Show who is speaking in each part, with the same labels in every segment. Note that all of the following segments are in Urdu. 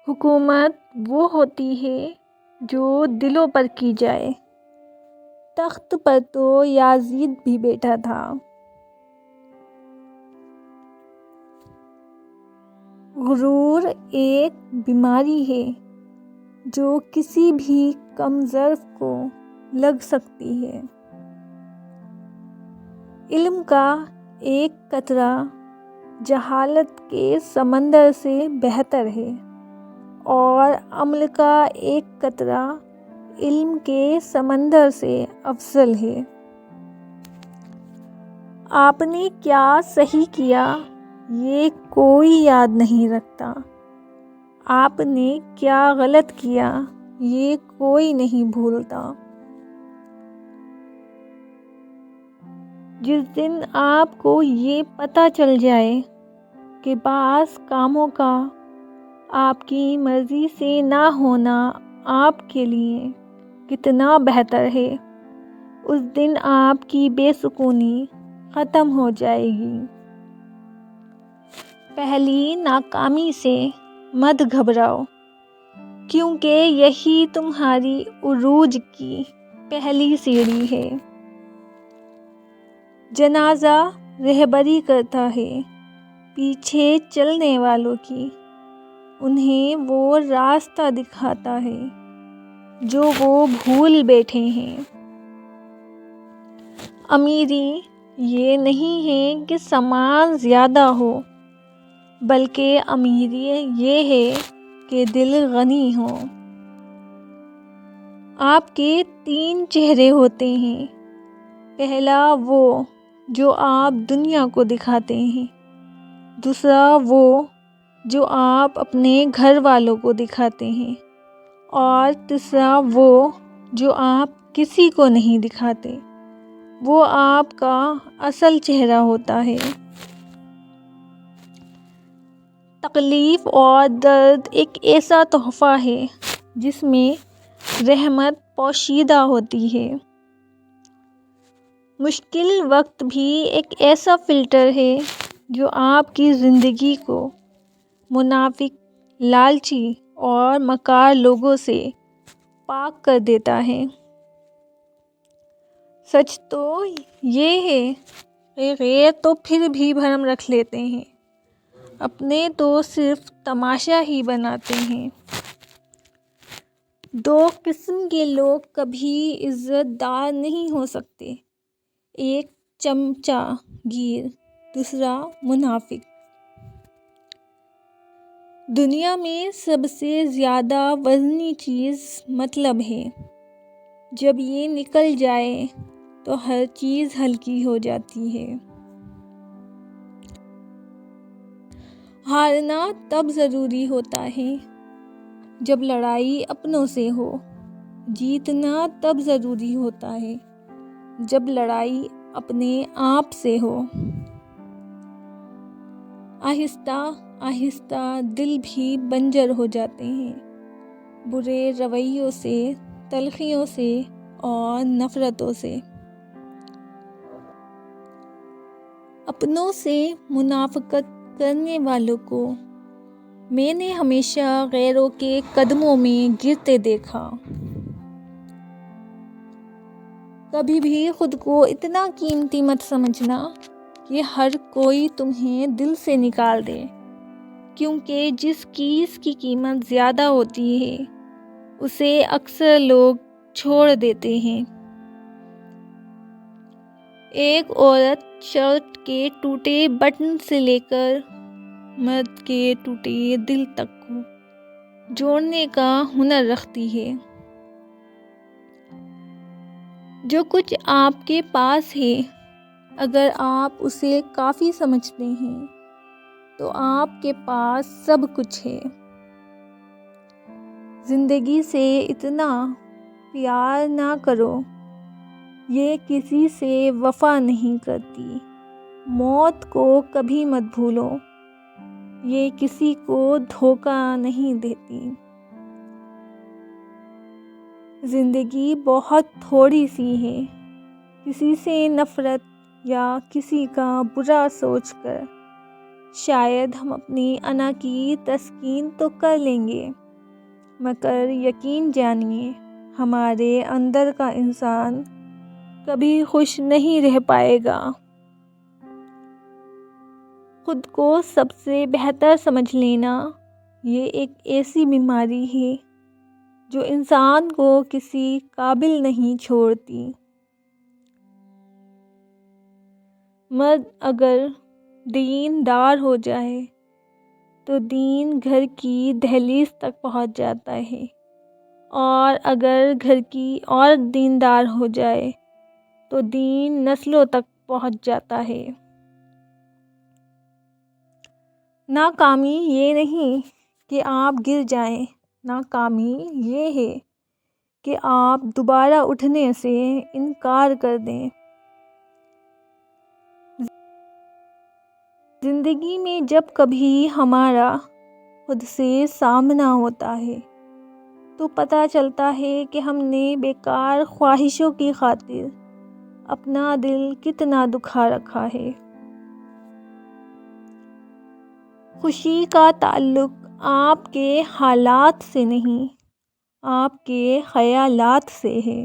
Speaker 1: حکومت وہ ہوتی ہے جو دلوں پر کی جائے۔ تخت پر تو یزید بھی بیٹھا تھا۔ غرور ایک بیماری ہے جو کسی بھی کم ظرف کو لگ سکتی ہے۔ علم کا ایک قطرہ جہالت کے سمندر سے بہتر ہے اور عمل کا ایک قطرہ علم کے سمندر سے افضل ہے۔ آپ نے کیا صحیح کیا یہ کوئی یاد نہیں رکھتا، آپ نے کیا غلط کیا یہ کوئی نہیں بھولتا۔ جس دن آپ کو یہ پتہ چل جائے کہ بعض کاموں کا آپ کی مرضی سے نہ ہونا آپ کے لیے کتنا بہتر ہے، اس دن آپ کی بے سکونی ختم ہو جائے گی۔ پہلی ناکامی سے مت گھبراؤ، کیونکہ یہی تمہاری عروج کی پہلی سیڑھی ہے۔ جنازہ رہبری کرتا ہے پیچھے چلنے والوں کی، انہیں وہ راستہ دکھاتا ہے جو وہ بھول بیٹھے ہیں۔ امیری یہ نہیں ہے کہ سامان زیادہ ہو، بلکہ امیری یہ ہے کہ دل غنی ہو۔ آپ کے 3 چہرے ہوتے ہیں، پہلا وہ جو آپ دنیا کو دکھاتے ہیں، دوسرا وہ جو آپ اپنے گھر والوں کو دکھاتے ہیں، اور تیسرا وہ جو آپ کسی کو نہیں دکھاتے، وہ آپ کا اصل چہرہ ہوتا ہے۔ تکلیف اور درد ایک ایسا تحفہ ہے جس میں رحمت پوشیدہ ہوتی ہے۔ مشکل وقت بھی ایک ایسا فلٹر ہے جو آپ کی زندگی کو منافق، لالچی اور مکار لوگوں سے پاک کر دیتا ہے۔ سچ تو یہ ہے کہ غیر تو پھر بھی بھرم رکھ لیتے ہیں، اپنے تو صرف تماشا ہی بناتے ہیں۔ 2 قسم کے لوگ کبھی عزت دار نہیں ہو سکتے، ایک چمچہ گیر، دوسرا منافق۔ دنیا میں سب سے زیادہ وزنی چیز مطلب ہے، جب یہ نکل جائے تو ہر چیز ہلکی ہو جاتی ہے۔ ہارنا تب ضروری ہوتا ہے جب لڑائی اپنوں سے ہو، جیتنا تب ضروری ہوتا ہے جب لڑائی اپنے آپ سے ہو۔ آہستہ آہستہ دل بھی بنجر ہو جاتے ہیں، برے رویوں سے، تلخیوں سے اور نفرتوں سے۔ اپنوں سے منافقت کرنے والوں کو میں نے ہمیشہ غیروں کے قدموں میں گرتے دیکھا۔ کبھی بھی خود کو اتنا قیمتی مت سمجھنا کہ ہر کوئی تمہیں دل سے نکال دے، کیونکہ جس چیز کی قیمت زیادہ ہوتی ہے اسے اکثر لوگ چھوڑ دیتے ہیں۔ ایک عورت شرٹ کے ٹوٹے بٹن سے لے کر مرد کے ٹوٹے دل تک کو جوڑنے کا ہنر رکھتی ہے۔ جو کچھ آپ کے پاس ہے، اگر آپ اسے کافی سمجھتے ہیں تو آپ کے پاس سب کچھ ہے۔ زندگی سے اتنا پیار نہ کرو، یہ کسی سے وفا نہیں کرتی۔ موت کو کبھی مت بھولو، یہ کسی کو دھوکہ نہیں دیتی۔ زندگی بہت تھوڑی سی ہے، کسی سے نفرت یا کسی کا برا سوچ کر شاید ہم اپنی انا کی تسکین تو کر لیں گے، مگر یقین جانیے ہمارے اندر کا انسان کبھی خوش نہیں رہ پائے گا۔ خود کو سب سے بہتر سمجھ لینا یہ ایک ایسی بیماری ہے جو انسان کو کسی قابل نہیں چھوڑتی۔ مرد اگر دین دار ہو جائے تو دین گھر کی دہلیز تک پہنچ جاتا ہے، اور اگر گھر کی عورت دیندار ہو جائے تو دین نسلوں تک پہنچ جاتا ہے۔ ناکامی یہ نہیں کہ آپ گر جائیں، ناکامی یہ ہے کہ آپ دوبارہ اٹھنے سے انکار کر دیں۔ زندگی میں جب کبھی ہمارا خود سے سامنا ہوتا ہے تو پتہ چلتا ہے کہ ہم نے بیکار خواہشوں کی خاطر اپنا دل کتنا دکھا رکھا ہے۔ خوشی کا تعلق آپ کے حالات سے نہیں، آپ کے خیالات سے ہے۔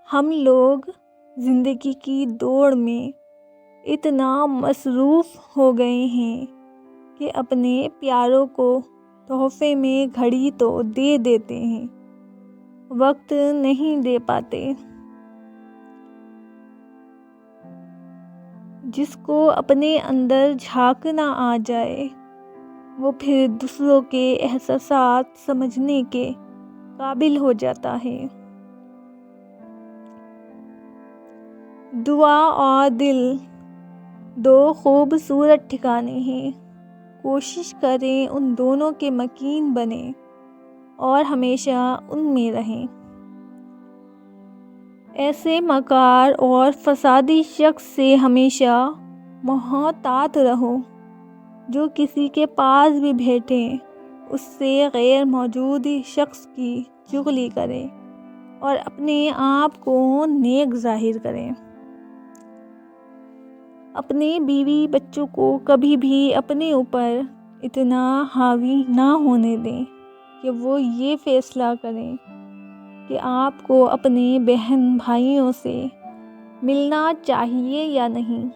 Speaker 1: ہم لوگ زندگی کی دوڑ میں اتنا مصروف ہو گئے ہیں کہ اپنے پیاروں کو تحفے میں گھڑی تو دے دیتے ہیں، وقت نہیں دے پاتے۔ جس کو اپنے اندر جھانکنا آ جائے وہ پھر دوسروں کے احساسات سمجھنے کے قابل ہو جاتا ہے۔ دعا اور دل دو خوبصورت ٹھکانے ہیں، کوشش کریں ان دونوں کے مکین بنیں اور ہمیشہ ان میں رہیں۔ ایسے مکار اور فسادی شخص سے ہمیشہ محتاط رہو جو کسی کے پاس بھی بیٹھے اس سے غیر موجود شخص کی چغلی کرے اور اپنے آپ کو نیک ظاہر کریں۔ اپنے بیوی بچوں کو کبھی بھی اپنے اوپر اتنا حاوی نہ ہونے دیں کہ وہ یہ فیصلہ کریں کہ آپ کو اپنے بہن بھائیوں سے ملنا چاہیے یا نہیں۔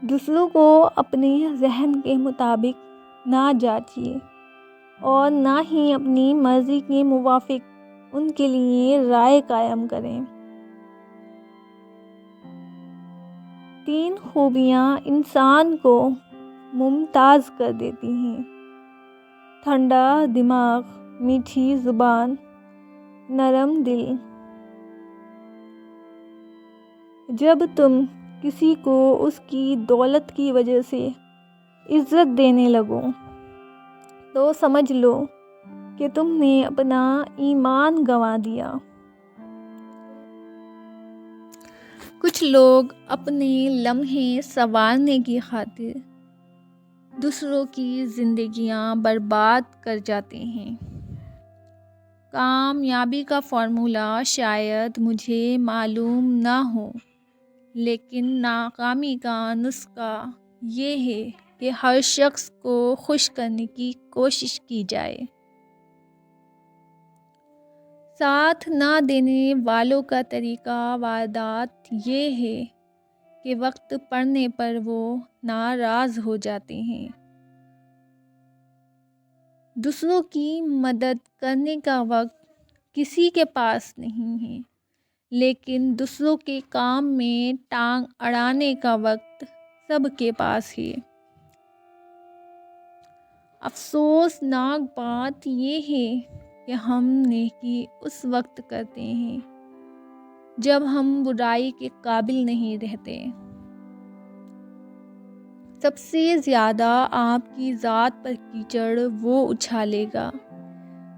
Speaker 1: دوسروں کو اپنے ذہن کے مطابق نہ جانچیے اور نہ ہی اپنی مرضی کے موافق ان کے لیے رائے قائم کریں۔ 3 خوبیاں انسان کو ممتاز کر دیتی ہیں: ٹھنڈا دماغ، میٹھی زبان، نرم دل۔ جب تم کسی کو اس کی دولت کی وجہ سے عزت دینے لگو تو سمجھ لو کہ تم نے اپنا ایمان گنوا دیا۔ کچھ لوگ اپنے لمحے سنوارنے کی خاطر دوسروں کی زندگیاں برباد کر جاتے ہیں۔ کامیابی کا فارمولہ شاید مجھے معلوم نہ ہو، لیکن ناکامی کا نسخہ یہ ہے کہ ہر شخص کو خوش کرنے کی کوشش کی جائے۔ ساتھ نہ دینے والوں کا طریقہ واردات یہ ہے کہ وقت پڑنے پر وہ ناراض ہو جاتے ہیں۔ دوسروں کی مدد کرنے کا وقت کسی کے پاس نہیں ہے، لیکن دوسروں کے کام میں ٹانگ اڑانے کا وقت سب کے پاس ہے۔ افسوسناک بات یہ ہے کہ ہم نیکی اس وقت کرتے ہیں جب ہم برائی کے قابل نہیں رہتے۔ سب سے زیادہ آپ کی ذات پر کیچڑ وہ اچھالے گا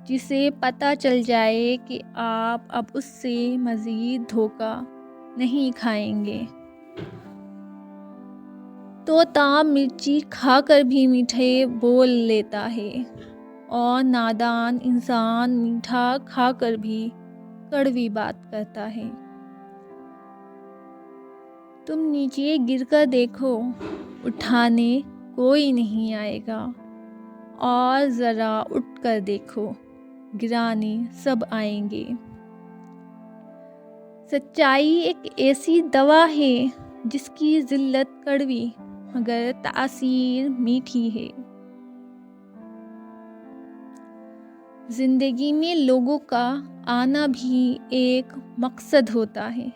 Speaker 1: جسے پتہ چل جائے کہ آپ اب اس سے مزید دھوکہ نہیں کھائیں گے۔ طوطا مرچی کھا کر بھی میٹھے بول لیتا ہے اور نادان انسان میٹھا کھا کر بھی کڑوی بات کرتا ہے۔ تم نیچے گر کر دیکھو، اٹھانے کوئی نہیں آئے گا، اور ذرا اٹھ کر دیکھو، گرانے سب آئیں گے۔ سچائی ایک ایسی دوا ہے جس کی ذلت کڑوی مگر تاثیر میٹھی ہے۔ زندگی میں لوگوں کا آنا بھی ایک مقصد ہوتا ہے۔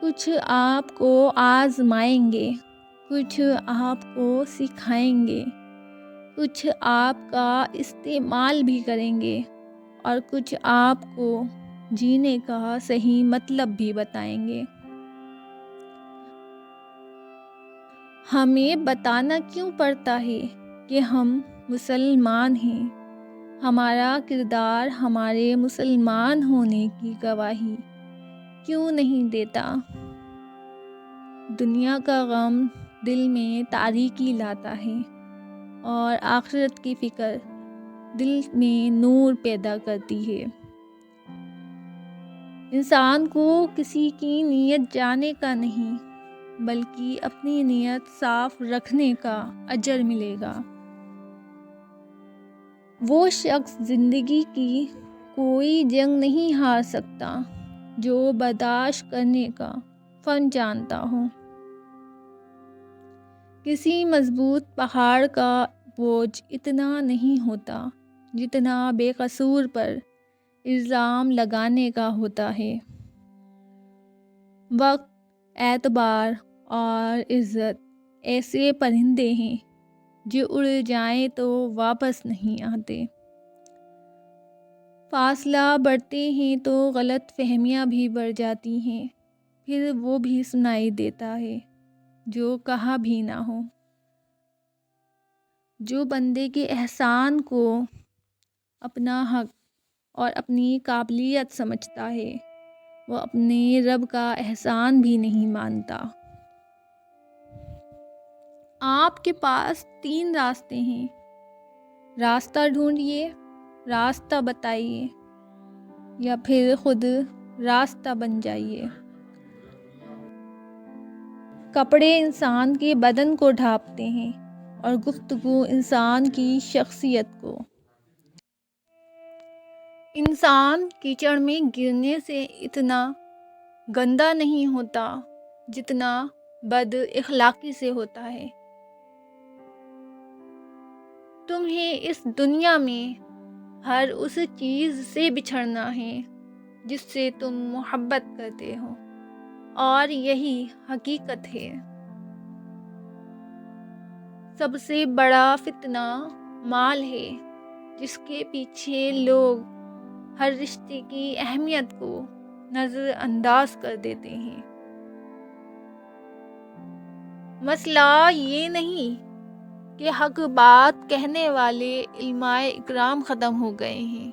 Speaker 1: کچھ آپ کو آزمائیں گے، کچھ آپ کو سکھائیں گے، کچھ آپ کا استعمال بھی کریں گے، اور کچھ آپ کو جینے کا صحیح مطلب بھی بتائیں گے۔ ہمیں بتانا کیوں پڑتا ہے کہ ہم مسلمان ہیں؟ ہمارا کردار ہمارے مسلمان ہونے کی گواہی کیوں نہیں دیتا؟ دنیا کا غم دل میں تاریکی لاتا ہے، اور آخرت کی فکر دل میں نور پیدا کرتی ہے۔ انسان کو کسی کی نیت جاننے کا نہیں، بلکہ اپنی نیت صاف رکھنے کا اجر ملے گا۔ وہ شخص زندگی کی کوئی جنگ نہیں ہار سکتا جو برداشت کرنے کا فن جانتا ہو۔ کسی مضبوط پہاڑ کا بوجھ اتنا نہیں ہوتا جتنا بے قصور پر الزام لگانے کا ہوتا ہے۔ وقت، اعتبار اور عزت ایسے پرندے ہیں جو اڑ جائیں تو واپس نہیں آتے۔ فاصلہ بڑھتے ہیں تو غلط فہمیاں بھی بڑھ جاتی ہیں، پھر وہ بھی سنائی دیتا ہے جو کہا بھی نہ ہو۔ جو بندے کے احسان کو اپنا حق اور اپنی قابلیت سمجھتا ہے، وہ اپنے رب کا احسان بھی نہیں مانتا۔ آپ کے پاس 3 راستے ہیں، راستہ ڈھونڈیے، راستہ بتائیے، یا پھر خود راستہ بن جائیے۔ کپڑے انسان کے بدن کو ڈھانپتے ہیں اور گفتگو انسان کی شخصیت کو۔ انسان کیچڑ میں گرنے سے اتنا گندا نہیں ہوتا جتنا بد اخلاقی سے ہوتا ہے۔ تمہیں اس دنیا میں ہر اس چیز سے بچھڑنا ہے جس سے تم محبت کرتے ہو، اور یہی حقیقت ہے۔ سب سے بڑا فتنہ مال ہے، جس کے پیچھے لوگ ہر رشتے کی اہمیت کو نظر انداز کر دیتے ہیں۔ مسئلہ یہ نہیں کہ حق بات کہنے والے علماء اکرام ختم ہو گئے ہیں،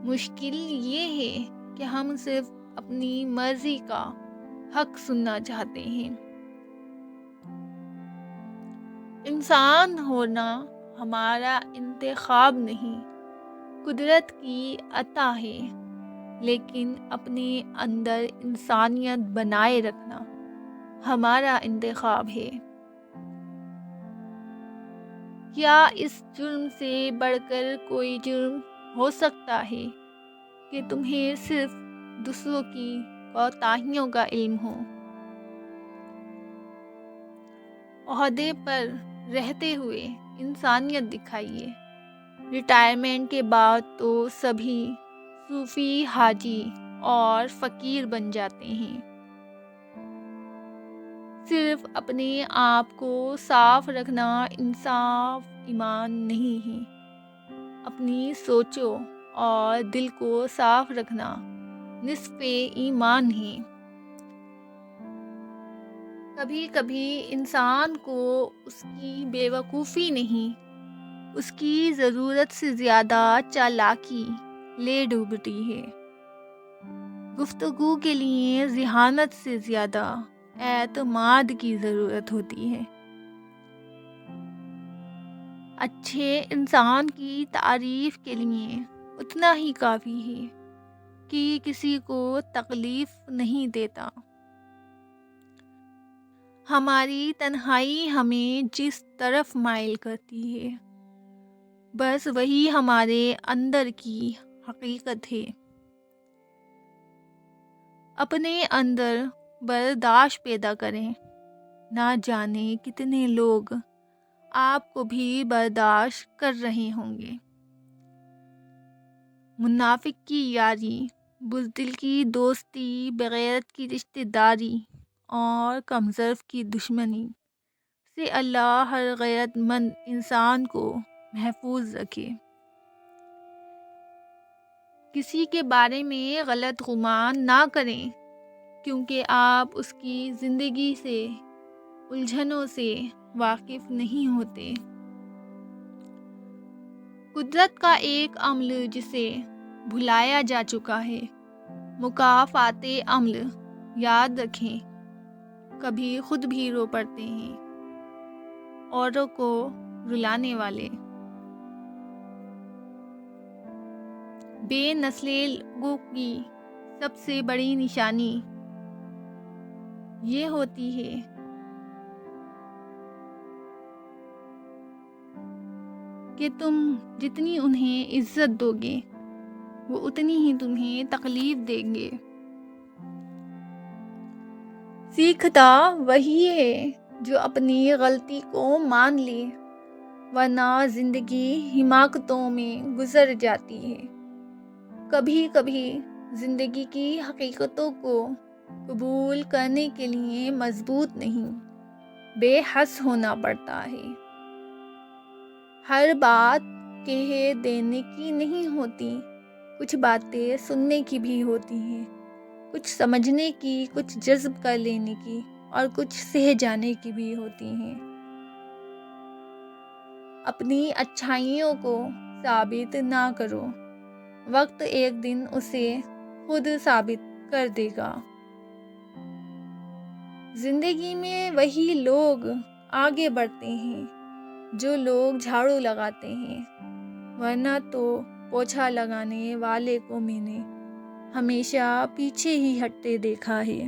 Speaker 1: مشکل یہ ہے کہ ہم صرف اپنی مرضی کا حق سننا چاہتے ہیں۔ انسان ہونا ہمارا انتخاب نہیں، قدرت کی عطا ہے، لیکن اپنے اندر انسانیت بنائے رکھنا ہمارا انتخاب ہے۔ کیا اس جرم سے بڑھ کر کوئی جرم ہو سکتا ہے کہ تمہیں صرف دوسروں کی کوتاہیوں کا علم ہو؟ عہدے پر رہتے ہوئے انسانیت دکھائیے۔ ریٹائرمنٹ کے بعد تو سبھی صوفی، حاجی اور فقیر بن جاتے ہیں۔ صرف اپنے آپ کو صاف رکھنا انصاف ایمان نہیں ہے، اپنی سوچوں اور دل کو صاف رکھنا نصف ایمان ہے۔ کبھی کبھی انسان کو اس کی بے وقوفی نہیں، اس کی ضرورت سے زیادہ چالاکی لے ڈوبتی ہے۔ گفتگو کے لیے ذہانت سے زیادہ اعتماد کی ضرورت ہوتی ہے۔ اچھے انسان کی تعریف کے لیے اتنا ہی کافی ہے کہ کسی کو تکلیف نہیں دیتا۔ ہماری تنہائی ہمیں جس طرف مائل کرتی ہے بس وہی ہمارے اندر کی حقیقت ہے۔ اپنے اندر برداشت پیدا کریں، نہ جانے کتنے لوگ آپ کو بھی برداشت کر رہے ہوں گے۔ منافق کی یاری، بزدل کی دوستی، بغیرت کی رشتہ داری اور کمظرف کی دشمنی سے اللہ ہر غیرت مند انسان کو محفوظ رکھے۔ کسی کے بارے میں غلط گمان نہ کریں، کیونکہ آپ اس کی زندگی سے، الجھنوں سے واقف نہیں ہوتے۔ قدرت کا ایک عمل جسے بھلایا جا چکا ہے، مکافات عمل یاد رکھیں۔ کبھی خود بھی رو پڑتے ہیں، اوروں کو رلانے والے۔ بے نسل لوگوں کی سب سے بڑی نشانی یہ ہوتی ہے کہ تم جتنی انہیں عزت دو گے وہ اتنی ہی تمہیں تکلیف دیں گے۔ سیکھتا وہی ہے جو اپنی غلطی کو مان لے، ورنہ زندگی حماقتوں میں گزر جاتی ہے۔ کبھی کبھی زندگی کی حقیقتوں کو قبول کرنے کے لیے مضبوط نہیں، بے حس ہونا پڑتا ہے۔ ہر بات کہہ دینے کی نہیں ہوتی، کچھ باتیں سننے کی بھی ہوتی ہیں، کچھ سمجھنے کی، کچھ جذب کر لینے کی اور کچھ سہ جانے کی بھی ہوتی ہیں۔ اپنی اچھائیوں کو ثابت نہ کرو، وقت ایک دن اسے خود ثابت کر دے گا۔ زندگی میں وہی لوگ آگے بڑھتے ہیں جو لوگ جھاڑو لگاتے ہیں، ورنہ تو پوچھا لگانے والے کو میں نے ہمیشہ پیچھے ہی ہٹتے دیکھا ہے۔